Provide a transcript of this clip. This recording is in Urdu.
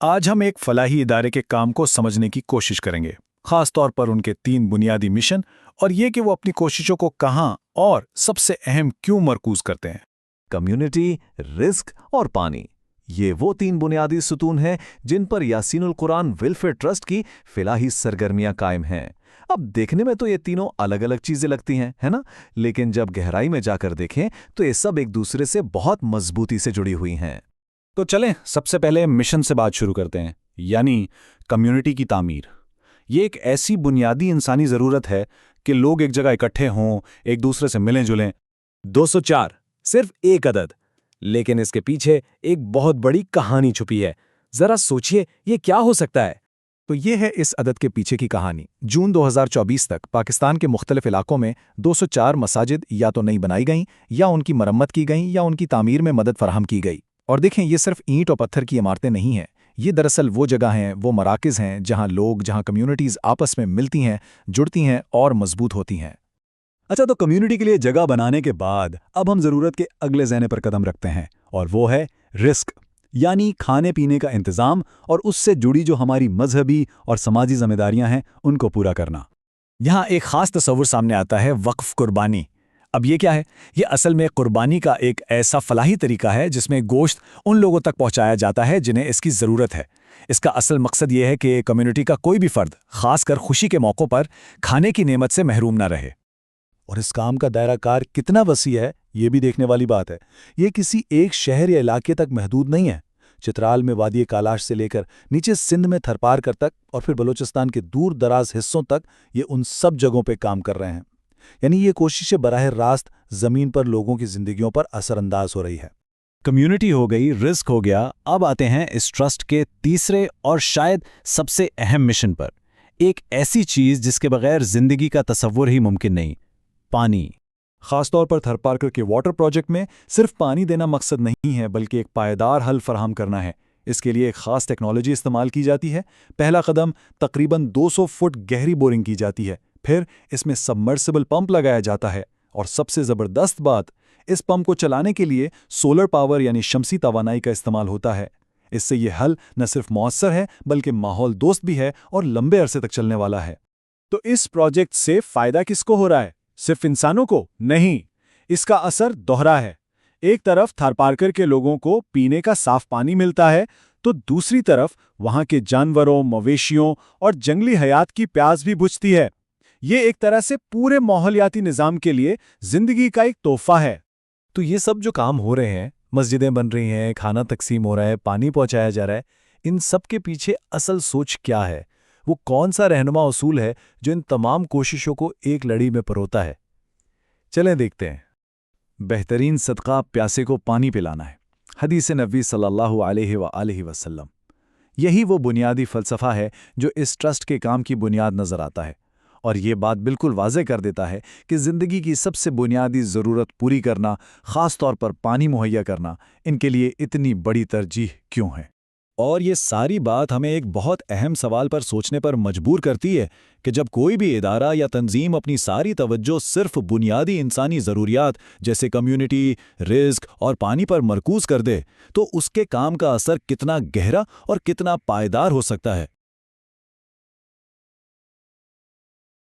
آج ہم ایک فلاحی ادارے کے کام کو سمجھنے کی کوشش کریں گے، خاص طور پر ان کے 3 بنیادی مشن اور یہ کہ وہ اپنی کوششوں کو کہاں اور سب سے اہم کیوں مرکوز کرتے ہیں۔ کمیونٹی، رزق اور پانی، یہ وہ 3 بنیادی ستون ہیں جن پر یاسین القرآن ویلفیئر ٹرسٹ کی فلاحی سرگرمیاں قائم ہیں۔ اب دیکھنے میں تو یہ تینوں الگ الگ چیزیں لگتی ہیں، ہے نا؟ لیکن جب گہرائی میں جا کر دیکھیں تو یہ سب ایک دوسرے سے بہت مضبوطی سے جڑی ہوئی ہیں۔ تو چلیں سب سے پہلے مشن سے بات شروع کرتے ہیں، یعنی کمیونٹی کی تعمیر۔ یہ ایک ایسی بنیادی انسانی ضرورت ہے کہ لوگ ایک جگہ اکٹھے ہوں، ایک دوسرے سے ملیں جلیں۔ 204 صرف ایک عدد، لیکن اس کے پیچھے ایک بہت بڑی کہانی چھپی ہے۔ ذرا سوچئے یہ کیا ہو سکتا ہے؟ تو یہ ہے اس عدد کے پیچھے کی کہانی۔ جون 2024 تک پاکستان کے مختلف علاقوں میں 204 مساجد یا تو نئی بنائی گئیں یا ان کی مرمت کی گئیں یا ان کی تعمیر میں مدد فراہم کی گئی۔ اور دیکھیں، یہ صرف اینٹ اور پتھر کی عمارتیں نہیں ہیں، یہ دراصل وہ جگہ ہیں، وہ مراکز ہیں جہاں کمیونٹیز آپس میں ملتی ہیں، جڑتی ہیں اور مضبوط ہوتی ہیں۔ اچھا، تو کمیونٹی کے لیے جگہ بنانے کے بعد اب ہم ضرورت کے اگلے ذہن پر قدم رکھتے ہیں، اور وہ ہے رزق، یعنی کھانے پینے کا انتظام اور اس سے جڑی جو ہماری مذہبی اور سماجی ذمہ داریاں ہیں ان کو پورا کرنا۔ یہاں ایک خاص تصور سامنے آتا ہے، وقف قربانی۔ اب یہ کیا ہے؟ یہ اصل میں قربانی کا ایک ایسا فلاحی طریقہ ہے جس میں گوشت ان لوگوں تک پہنچایا جاتا ہے جنہیں اس کی ضرورت ہے۔ اس کا اصل مقصد یہ ہے کہ کمیونٹی کا کوئی بھی فرد، خاص کر خوشی کے موقعوں پر، کھانے کی نعمت سے محروم نہ رہے۔ اور اس کام کا دائرہ کار کتنا وسیع ہے یہ بھی دیکھنے والی بات ہے۔ یہ کسی ایک شہر یا علاقے تک محدود نہیں ہے۔ چترال میں وادی کالاش سے لے کر نیچے سندھ میں تھرپارکر تک اور پھر بلوچستان کے دور دراز حصوں تک یہ ان سب جگہوں پہ کام کر رہے ہیں۔ یعنی یہ کوششیں براہ راست زمین پر لوگوں کی زندگیوں پر اثر انداز ہو رہی ہے۔ کمیونٹی ہو گئی، رزق ہو گیا، اب آتے ہیں اس ٹرسٹ کے تیسرے اور شاید سب سے اہم مشن پر، ایک ایسی چیز جس کے بغیر زندگی کا تصور ہی ممکن نہیں: پانی۔ خاص طور پر تھرپارکر کے واٹر پروجیکٹ میں صرف پانی دینا مقصد نہیں ہے بلکہ ایک پائیدار حل فراہم کرنا ہے۔ اس کے لیے ایک خاص ٹیکنالوجی استعمال کی جاتی ہے۔ پہلا قدم تقریباً 200 فٹ گہری بورنگ کی جاتی ہے، پھر اس میں سبمرسیبل پمپ لگایا جاتا ہے، اور سب سے زبردست بات، اس پمپ کو چلانے کے لیے سولر پاور یعنی شمسی توانائی کا استعمال ہوتا ہے۔ اس سے یہ حل نہ صرف مؤثر ہے بلکہ ماحول دوست بھی ہے اور لمبے عرصے تک چلنے والا ہے۔ تو اس پروجیکٹ سے فائدہ کس کو ہو رہا ہے؟ صرف انسانوں کو؟ نہیں، اس کا اثر دوہرا ہے۔ ایک طرف تھرپارکر کے لوگوں کو پینے کا صاف پانی ملتا ہے، تو دوسری طرف وہاں کے جانوروں، مویشیوں اور جنگلی حیات کی پیاس بھی بجھتی ہے۔ یہ ایک طرح سے پورے ماحولیاتی نظام کے لیے زندگی کا ایک تحفہ ہے۔ تو یہ سب جو کام ہو رہے ہیں، مسجدیں بن رہی ہیں، کھانا تقسیم ہو رہا ہے، پانی پہنچایا جا رہا ہے، ان سب کے پیچھے اصل سوچ کیا ہے؟ وہ کون سا رہنما اصول ہے جو ان تمام کوششوں کو ایک لڑی میں پروتا ہے؟ چلیں دیکھتے ہیں۔ بہترین صدقہ پیاسے کو پانی پلانا ہے، حدیث نبوی صلی اللہ علیہ وآلہ وسلم۔ یہی وہ بنیادی فلسفہ ہے جو اس ٹرسٹ کے کام کی بنیاد نظر آتا ہے، اور یہ بات بالکل واضح کر دیتا ہے کہ زندگی کی سب سے بنیادی ضرورت پوری کرنا، خاص طور پر پانی مہیا کرنا، ان کے لیے اتنی بڑی ترجیح کیوں ہے۔ اور یہ ساری بات ہمیں ایک بہت اہم سوال پر سوچنے پر مجبور کرتی ہے کہ جب کوئی بھی ادارہ یا تنظیم اپنی ساری توجہ صرف بنیادی انسانی ضروریات جیسے کمیونٹی، رزق اور پانی پر مرکوز کر دے، تو اس کے کام کا اثر کتنا گہرا اور کتنا پائیدار ہو سکتا ہے۔